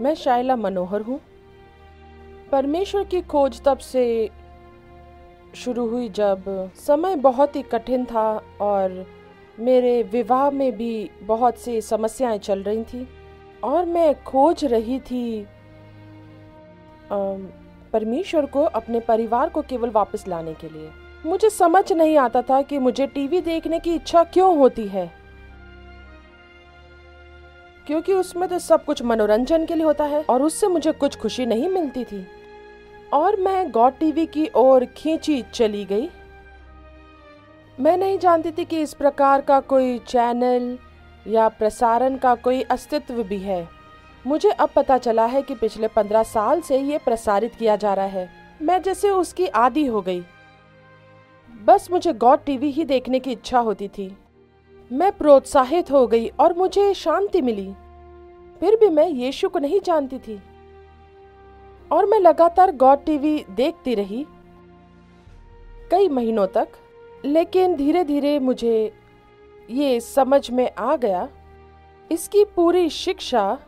मैं शाइला मनोहर हूँ। परमेश्वर की खोज तब से शुरू हुई जब समय बहुत ही कठिन था और मेरे विवाह में भी बहुत सी समस्याएं चल रही थी और मैं खोज रही थी परमेश्वर को अपने परिवार को केवल वापस लाने के लिए। मुझे समझ नहीं आता था कि मुझे टीवी देखने की इच्छा क्यों होती है, क्योंकि उसमें तो सब कुछ मनोरंजन के लिए होता है और उससे मुझे कुछ खुशी नहीं मिलती थी। और मैं गॉड टीवी की ओर खींची चली गई। मैं नहीं जानती थी कि इस प्रकार का कोई चैनल या प्रसारण का कोई अस्तित्व भी है। मुझे अब पता चला है कि पिछले 15 साल से ये प्रसारित किया जा रहा है। मैं जैसे उसकी आदी हो गई। बस मुझे गॉड टीवी ही देखने की इच्छा होती थी। मैं प्रोत्साहित हो गई और मुझे शांति मिली। फिर भी मैं यीशु को नहीं जानती थी और मैं लगातार गॉड टीवी देखती रही कई महीनों तक। लेकिन धीरे धीरे मुझे ये समझ में आ गया, इसकी पूरी शिक्षा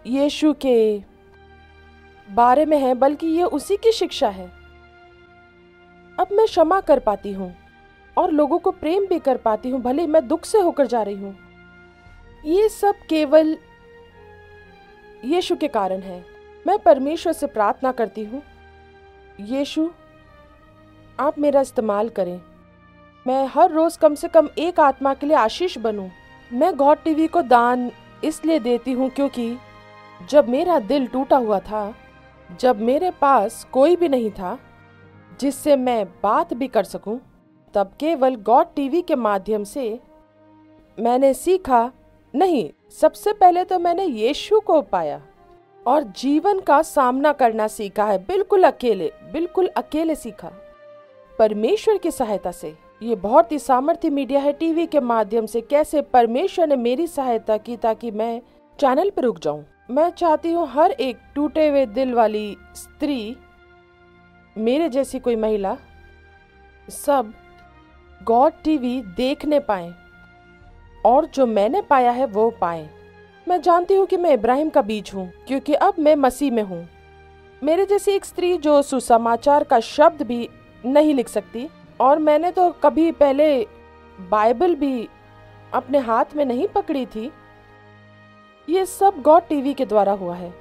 यीशु के बारे में है, बल्कि ये उसी की शिक्षा है। अब मैं क्षमा कर पाती हूँ और लोगों को प्रेम भी कर पाती हूँ, भले मैं दुख से होकर जा रही हूँ। ये सब केवल यीशु के कारण है। मैं परमेश्वर से प्रार्थना करती हूँ, यीशु आप मेरा इस्तेमाल करें। मैं हर रोज कम से कम एक आत्मा के लिए आशीष बनूं। मैं गॉड टीवी को दान इसलिए देती हूँ क्योंकि जब मेरा दिल टूटा हुआ था, जब मेरे पास कोई भी नहीं था जिससे मैं बात भी कर सकूं, तब केवल गॉड टीवी के माध्यम से मैंने सीखा, नहीं, सबसे पहले तो मैंने यीशु को पाया और जीवन का सामना करना सीखा है। बिल्कुल अकेले सीखा परमेश्वर की सहायता से। ये बहुत ही सामर्थ्य मीडिया है। टीवी के माध्यम से कैसे परमेश्वर ने मेरी सहायता की ताकि मैं चैनल पर रुक जाऊं। मैं चाहती हूँ हर एक टूटे हुए दिल वाली स्त्री, मेरे जैसी कोई महिला, सब गॉड टीवी देखने पाएं और जो मैंने पाया है वो पाएं। मैं जानती हूँ कि मैं इब्राहिम का बीज हूँ क्योंकि अब मैं मसीह में हूँ। मेरे जैसी एक स्त्री जो सुसमाचार का शब्द भी नहीं लिख सकती, और मैंने तो कभी पहले बाइबल भी अपने हाथ में नहीं पकड़ी थी, ये सब गॉड टीवी के द्वारा हुआ है।